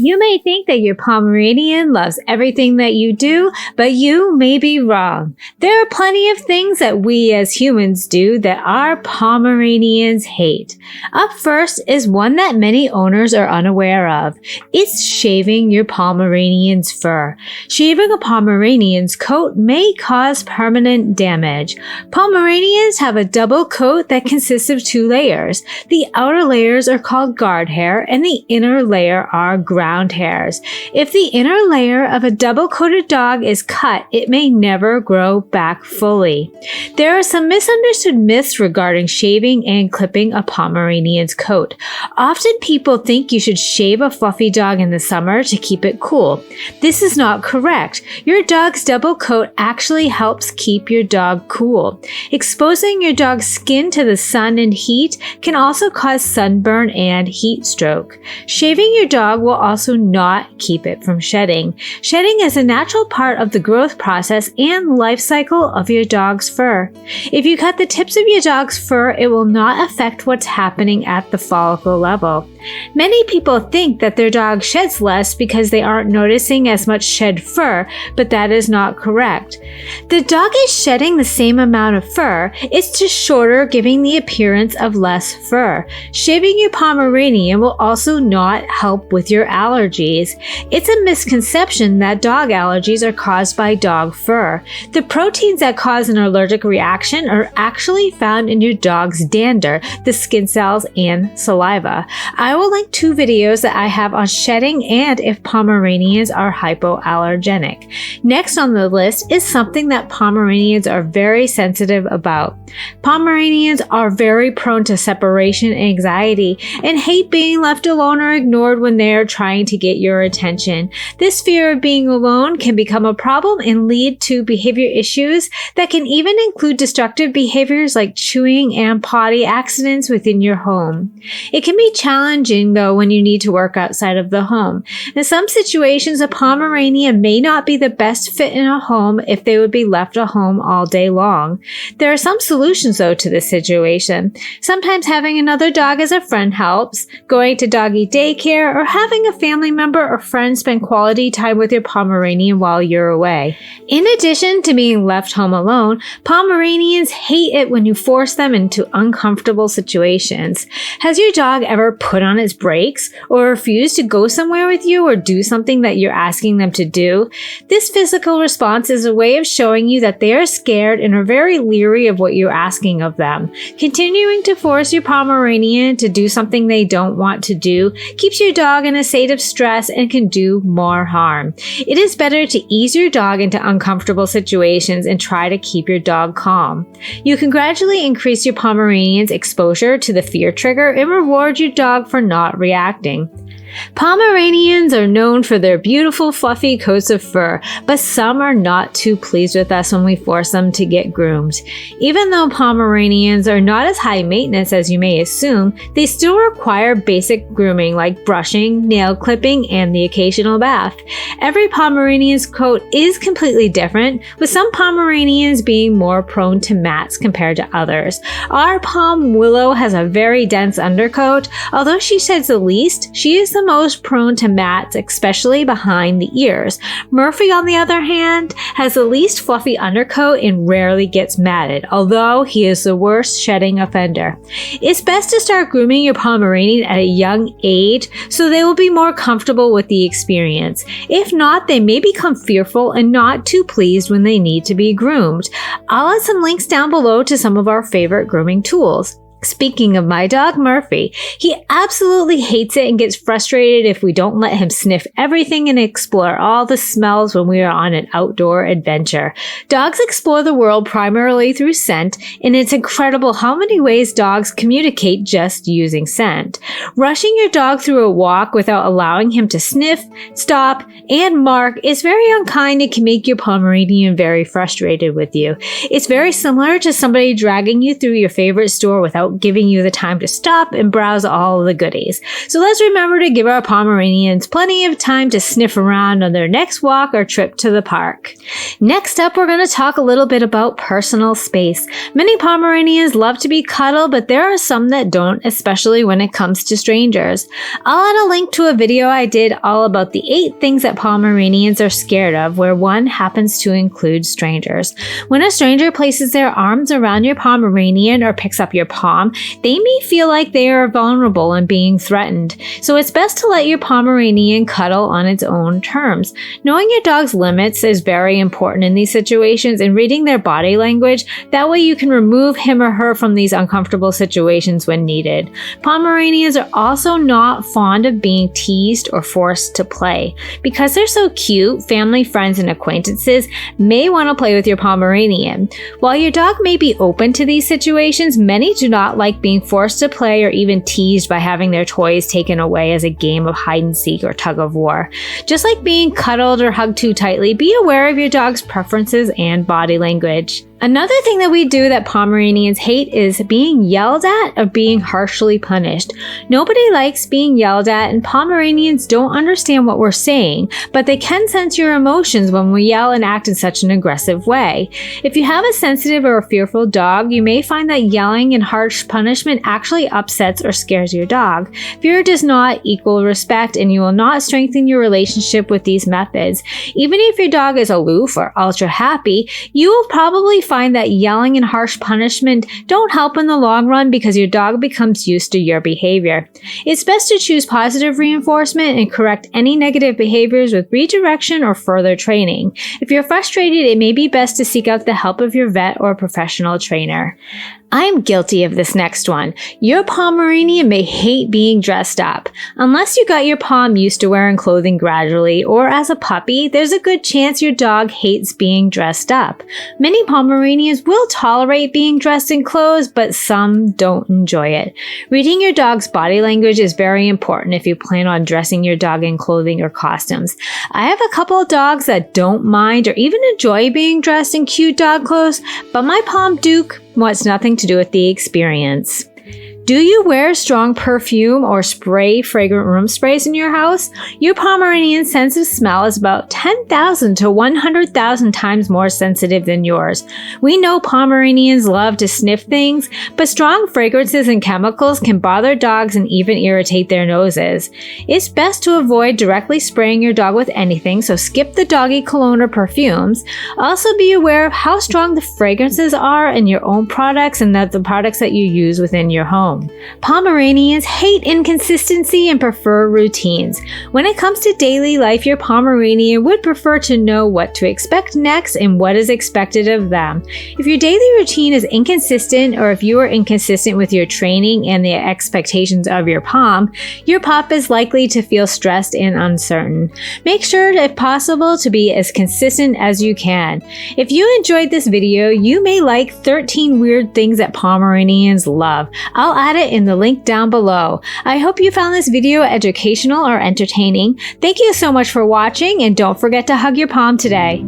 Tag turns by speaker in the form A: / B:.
A: You may think that your Pomeranian loves everything that you do, but you may be wrong. There are plenty of things that we as humans do that our Pomeranians hate. Up first is one that many owners are unaware of. It's shaving your Pomeranian's fur. Shaving a Pomeranian's coat may cause permanent damage. Pomeranians have a double coat that consists of 2 layers. The outer layers are called guard hair and the inner layer are ground hairs. If the inner layer of a double-coated dog is cut, it may never grow back fully. There are some misunderstood myths regarding shaving and clipping a Pomeranian's coat. Often people think you should shave a fluffy dog in the summer to keep it cool. This is not correct. Your dog's double coat actually helps keep your dog cool. Exposing your dog's skin to the sun and heat can also cause sunburn and heat stroke. Shaving your dog will also not keep it from shedding. Shedding is a natural part of the growth process and life cycle of your dog's fur. If you cut the tips of your dog's fur, it will not affect what's happening at the follicle level. Many people think that their dog sheds less because they aren't noticing as much shed fur, but that is not correct. The dog is shedding the same amount of fur, it's just shorter, giving the appearance of less fur. Shaving your Pomeranian will also not help with your allergies. It's a misconception that dog allergies are caused by dog fur. The proteins that cause an allergic reaction are actually found in your dog's dander, the skin cells, and saliva. I will link 2 videos that I have on shedding and if Pomeranians are hypoallergenic. Next on the list is something that Pomeranians are very sensitive about. Pomeranians are very prone to separation anxiety and hate being left alone or ignored when they are trying to get your attention. This fear of being alone can become a problem and lead to behavior issues that can even include destructive behaviors like chewing and potty accidents within your home. It can be challenging though when you need to work outside of the home. In some situations, a Pomeranian may not be the best fit in a home if they would be left at home all day long. There are some solutions though to this situation. Sometimes having another dog as a friend helps. Going to doggy daycare or having a family member or friend spend quality time with your Pomeranian while you're away. In addition to being left home alone, Pomeranians hate it when you force them into uncomfortable situations. Has your dog ever put on its brakes or refused to go somewhere with you or do something that you're asking them to do? This physical response is a way of showing you that they are scared and are very leery of what you're asking of them. Continuing to force your Pomeranian to do something they don't want to do keeps your dog in a state of stress and can do more harm. It is better to ease your dog into uncomfortable situations and try to keep your dog calm. You can gradually increase your Pomeranian's exposure to the fear trigger and reward your dog for not reacting. Pomeranians are known for their beautiful fluffy coats of fur, but some are not too pleased with us when we force them to get groomed. Even though Pomeranians are not as high maintenance as you may assume, they still require basic grooming like brushing, nail clipping, and the occasional bath. Every Pomeranian's coat is completely different, with some Pomeranians being more prone to mats compared to others. Our Pom Willow has a very dense undercoat. Although she sheds the least, she is the most prone to mats, especially behind the ears. Murphy, on the other hand, has the least fluffy undercoat and rarely gets matted, although he is the worst shedding offender. It's best to start grooming your Pomeranian at a young age so they will be more comfortable with the experience. If not, they may become fearful and not too pleased when they need to be groomed. I'll add some links down below to some of our favorite grooming tools. Speaking of my dog, Murphy, he absolutely hates it and gets frustrated if we don't let him sniff everything and explore all the smells when we are on an outdoor adventure. Dogs explore the world primarily through scent, and it's incredible how many ways dogs communicate just using scent. Rushing your dog through a walk without allowing him to sniff, stop, and mark is very unkind and can make your Pomeranian very frustrated with you. It's very similar to somebody dragging you through your favorite store without without giving you the time to stop and browse all the goodies. So let's remember to give our Pomeranians plenty of time to sniff around on their next walk or trip to the park. Next up, we're going to talk a little bit about personal space. Many Pomeranians love to be cuddled, but there are some that don't, especially when it comes to strangers. I'll add a link to a video I did all about the 8 things that Pomeranians are scared of, where one happens to include strangers. When a stranger places their arms around your Pomeranian or picks up your Pom, they may feel like they are vulnerable and being threatened. So it's best to let your Pomeranian cuddle on its own terms. Knowing your dog's limits is very important in these situations, and reading their body language. That way you can remove him or her from these uncomfortable situations when needed. Pomeranians are also not fond of being teased or forced to play. Because they're so cute, family, friends, and acquaintances may want to play with your Pomeranian. While your dog may be open to these situations, many do not like being forced to play or even teased by having their toys taken away as a game of hide and seek or tug of war. Just like being cuddled or hugged too tightly, be aware of your dog's preferences and body language. Another thing that we do that Pomeranians hate is being yelled at or being harshly punished. Nobody likes being yelled at, and Pomeranians don't understand what we're saying, but they can sense your emotions when we yell and act in such an aggressive way. If you have a sensitive or a fearful dog, you may find that yelling and harsh punishment actually upsets or scares your dog. Fear does not equal respect, and you will not strengthen your relationship with these methods. Even if your dog is aloof or ultra happy, you will probably find that yelling and harsh punishment don't help in the long run because your dog becomes used to your behavior. It's best to choose positive reinforcement and correct any negative behaviors with redirection or further training. If you're frustrated, it may be best to seek out the help of your vet or professional trainer. I'm guilty of this next one. Your Pomeranian may hate being dressed up. Unless you got your Pom used to wearing clothing gradually or as a puppy, there's a good chance your dog hates being dressed up. Many Pomeranians will tolerate being dressed in clothes, but some don't enjoy it. Reading your dog's body language is very important if you plan on dressing your dog in clothing or costumes. I have a couple of dogs that don't mind or even enjoy being dressed in cute dog clothes, but my Pom Duke wants nothing to do with the experience. Do you wear strong perfume or spray fragrant room sprays in your house? Your Pomeranian's sense of smell is about 10,000 to 100,000 times more sensitive than yours. We know Pomeranians love to sniff things, but strong fragrances and chemicals can bother dogs and even irritate their noses. It's best to avoid directly spraying your dog with anything, so skip the doggy cologne or perfumes. Also be aware of how strong the fragrances are in your own products and the products that you use within your home. Pomeranians hate inconsistency and prefer routines. When it comes to daily life, your Pomeranian would prefer to know what to expect next and what is expected of them. If your daily routine is inconsistent, or if you are inconsistent with your training and the expectations of your Pom, your pup is likely to feel stressed and uncertain. Make sure, if possible, to be as consistent as you can. If you enjoyed this video, you may like 13 weird things that Pomeranians love. I'll add it in the link down below. I hope you found this video educational or entertaining. Thank you so much for watching, and don't forget to hug your Pom today.